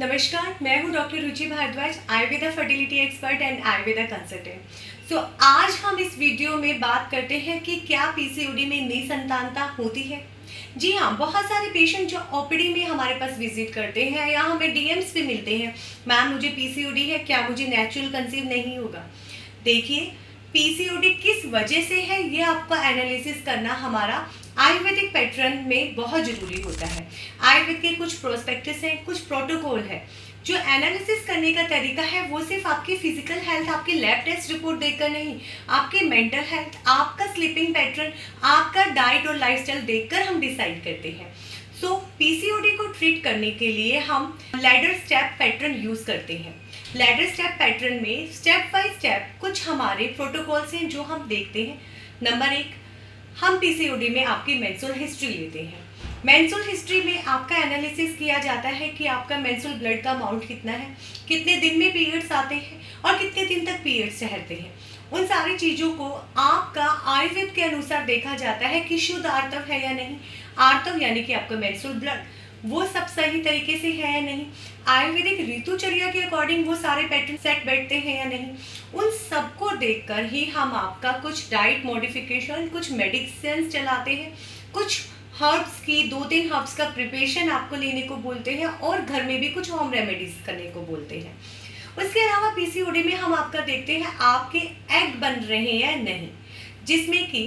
नमस्कार, मैं हूँ doctor Ruchi Bhardwaj, Ayurveda fertility expert and Ayurveda consultant. आज हम इस वीडियो में बात करते हैं कि क्या पीसीओडी में निसंतानता होती है। जी हाँ, बहुत सारे पेशेंट जो ओपीडी में हमारे पास विजिट करते हैं या हमें डीएम्स भी मिलते हैं, मैम मुझे पीसीओडी है, क्या मुझे नेचुरल कंसीव नहीं होगा। देखिए, पीसीओडी किस वजह से है ये आपका एनालिसिस करना हमारा आयुर्वेदिक पैटर्न में बहुत ज़रूरी होता है। आयुर्वेद के कुछ प्रोस्पेक्टस हैं, कुछ प्रोटोकॉल है। जो एनालिसिस करने का तरीका है वो सिर्फ आपकी फिजिकल हेल्थ, आपकी लैब टेस्ट रिपोर्ट देखकर नहीं, आपके मेंटल हेल्थ, आपका स्लीपिंग पैटर्न, आपका डाइट और लाइफस्टाइल देखकर हम डिसाइड करते हैं। पीसीओडी को ट्रीट करने के लिए हम लैडर स्टेप पैटर्न यूज़ करते हैं। लैडर स्टेप पैटर्न में स्टेप बाय स्टेप कुछ हमारे प्रोटोकॉल्स हैं जो हम देखते हैं। नंबर 1, हम पीसीओडी में आपकी मेंस्ट्रुअल हिस्ट्री लेते हैं। मेंस्ट्रुअल हिस्ट्री में आपका एनालिसिस किया जाता है कि आपका मेंस्ट्रुअल ब्लड का अमाउंट कितना है, कितने दिन में पीरियड्स आते हैं और कितने दिन तक पीरियड्स ठहरते हैं। उन सारी चीज़ों को आपका आयुर्वेद के अनुसार देखा जाता है कि शुद्ध आर्तव है या नहीं। आर्तव यानी कि आपका मेंस्ट्रुअल ब्लड वो सब सही तरीके से है या नहीं, आयुर्वेदिक ऋतुचर्या के अकॉर्डिंग वो सारे पैटर्न सेट बैठते हैं या नहीं। उन सबको देखकर ही हम आपका कुछ डाइट मॉडिफिकेशन, कुछ मेडिसिन चलाते हैं, कुछ हर्ब्स की 2-3 हर्ब्स का प्रिपरेशन आपको लेने को बोलते हैं और घर में भी कुछ होम रेमेडीज करने को बोलते हैं। उसके अलावा पीसीओडी में हम आपका देखते हैं आपके एग बन रहे हैं या नहीं, जिसमें कि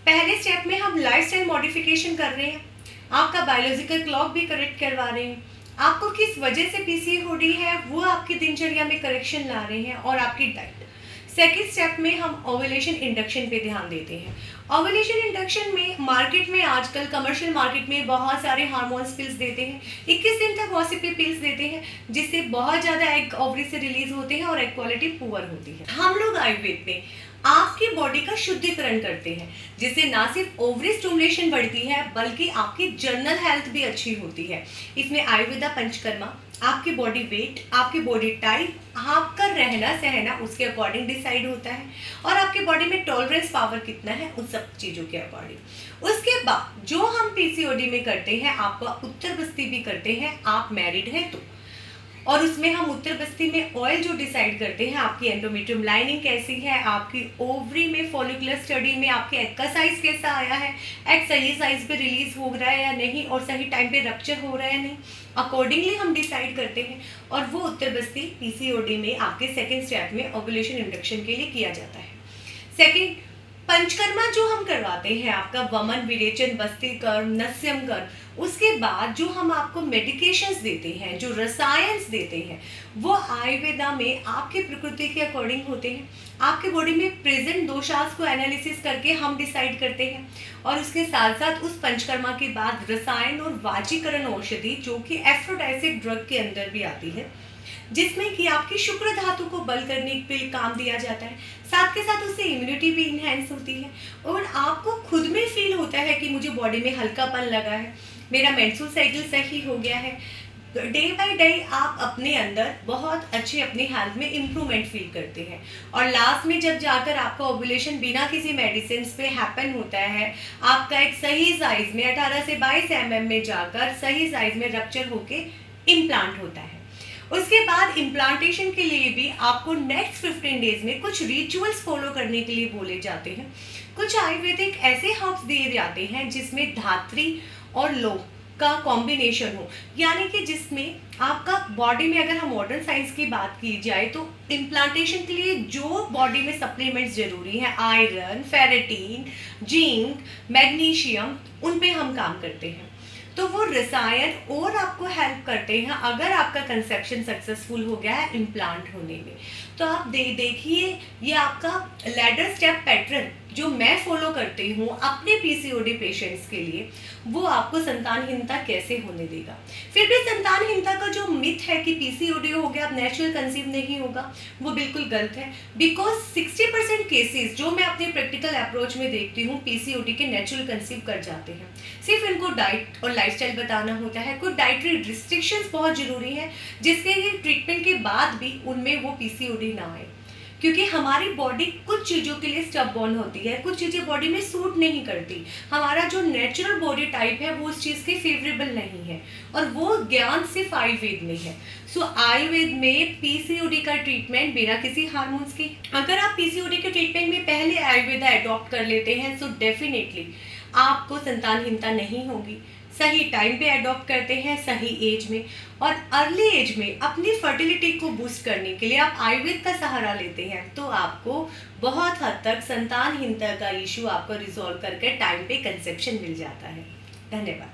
पहले स्टेप में हम लाइफस्टाइल मॉडिफिकेशन कर रहे हैं, आपका बायोलॉजिकल क्लॉक भी करेक्ट करवा रहे हैं, आपको किस वजह से पीसीओडी है वो आपकी दिनचर्या में करेक्शन ला रहे हैं, और आपकी डाइट। सेकेंड स्टेप में हम ओव्यूलेशन इंडक्शन पे ध्यान देते हैं। ओव्यूलेशन इंडक्शन में मार्केट में आजकल कमर्शियल मार्केट में बहुत सारे हार्मोन्स पिल्स देते हैं, 21 दिन तक वॉसिपी पिल्स देते हैं, जिससे बहुत ज़्यादा एग ओवरी से रिलीज होते हैं और एग क्वालिटी पुअर होती है। हम लोग आयुर्वेद में आपकी बॉडी का शुद्धिकरण करते हैं, जिससे ना सिर्फ ओवरी स्टिमुलेशन बढ़ती है बल्कि आपकी जर्नल हेल्थ भी अच्छी होती है। इसमें आयुर्वेदा पंचकर्मा आपकी बॉडी वेट, आपकी बॉडी टाइप, आपका रहना सहना उसके अकॉर्डिंग डिसाइड होता है, और आपकी बॉडी में टॉलरेंस पावर कितना है उन सब चीज़ों के अकॉर्डिंग। उसके बाद जो हम पीसीओडी में करते हैं, आपका उत्तर बस्ती भी करते हैं, आप मैरिड हैं तो, और उसमें हम उत्तर बस्ती में ऑयल जो डिसाइड करते हैं, आपकी एंडोमेट्रियम लाइनिंग कैसी है, आपकी ओवरी में फॉलिकुलर स्टडी में आपके एग का साइज कैसा आया है, एग सही साइज पे रिलीज हो रहा है या नहीं, और सही टाइम पे रप्चर हो रहा है या नहीं, अकॉर्डिंगली हम डिसाइड करते हैं। और वो उत्तर बस्ती पीसीओडी में आपके सेकेंड स्टेप में ओव्यूलेशन इंडक्शन के लिए किया जाता है। सेकेंड, पंचकर्मा जो हम करवाते हैं, आपका वमन, विरेचन, बस्ती कर्म, नस्यम कर्म, उसके बाद जो हम आपको मेडिकेशंस देते हैं, जो रसायन देते हैं, वो आयुर्वेदा में आपके प्रकृति के अकॉर्डिंग होते हैं। आपके बॉडी में प्रेजेंट दोषास को एनालिसिस करके हम डिसाइड करते हैं, और उसके साथ साथ उस पंचकर्मा के बाद रसायन और वाजीकरण औषधि जो कि एफ्रोडाइसिक ड्रग के अंदर भी आती है, जिसमें कि आपकी शुक्र धातु को बल करने पे काम दिया जाता है, साथ के साथ उससे इम्यूनिटी भी इन्हेंस होती है, और आपको खुद में फील होता है कि मुझे बॉडी में हल्कापन लगा है, मेरा मेंस्ट्रुअल साइकिल सही हो गया है। डे बाय डे आप अपने अंदर बहुत अच्छे अपनी हेल्थ में इम्प्रूवमेंट फील करते हैं, और लास्ट में जब जाकर आपका ओव्यूलेशन बिना किसी मेडिसिन पे हैपन होता है, आपका एक सही साइज में 18 से 22 mm में जाकर सही साइज में रप्चर होके इम्प्लांट होता है। उसके बाद इम्प्लांटेशन के लिए भी आपको नेक्स्ट 15 डेज में कुछ रिचुअल्स फॉलो करने के लिए बोले जाते हैं। कुछ आयुर्वेदिक ऐसे हर्ब्स दिए जाते हैं जिसमें धात्री और लौंग का कॉम्बिनेशन हो, यानी कि जिसमें आपका बॉडी में, अगर हम मॉडर्न साइंस की बात की जाए तो इम्प्लांटेशन के लिए जो बॉडी में सप्लीमेंट्स जरूरी हैं, आयरन, फेरेटिन, जिंक, मैग्नीशियम, उन पे हम काम करते हैं। तो वो रसायन और आपको हेल्प करते हैं अगर आपका कंसेप्शन सक्सेसफुल हो गया है इम्प्लांट होने में। तो आप देखिए, ये आपका लैडर स्टेप पैटर्न जो मैं फॉलो करती हूँ अपने पीसीओडी पेशेंट्स के लिए, वो आपको संतानहीनता कैसे होने देगा। फिर भी संतानहीनता का जो मिथ है कि पीसीओडी हो गया अब नेचुरल कंसीव नहीं होगा, वो बिल्कुल गलत है। बिकॉज 60% केसेस जो मैं अपने प्रैक्टिकल अप्रोच में देखती हूँ पीसीओडी के नेचुरल कंसीव कर जाते हैं। सिर्फ इनको डाइट और लाइफस्टाइल बताना होता है, कुछ डाइटरी रिस्ट्रिक्शंस बहुत जरूरी है जिसके ट्रीटमेंट के बाद भी उनमें वो पीसीओडी ना आए। क्योंकि हमारी बॉडी कुछ चीज़ों के लिए स्टबबॉर्न होती है, कुछ चीज़ें बॉडी में सूट नहीं करती। हमारा जो नेचुरल बॉडी टाइप है वो उस चीज़ के फेवरेबल नहीं है, और वो ज्ञान सिर्फ आयुर्वेद में है। सो आयुर्वेद में पीसीओडी का ट्रीटमेंट बिना किसी हार्मोन्स के, अगर आप पीसीओडी के ट्रीटमेंट में पहले आयुर्वेदा अडॉप्ट कर लेते हैं सो डेफिनेटली आपको संतानहीनता नहीं होगी। सही टाइम पे अडॉप्ट करते हैं, सही एज में, और अर्ली एज में अपनी फर्टिलिटी को बूस्ट करने के लिए आप आयुर्वेद का सहारा लेते हैं, तो आपको बहुत हद तक संतानहीनता का इशू आपको रिजॉल्व करके टाइम पे कंसेप्शन मिल जाता है। धन्यवाद।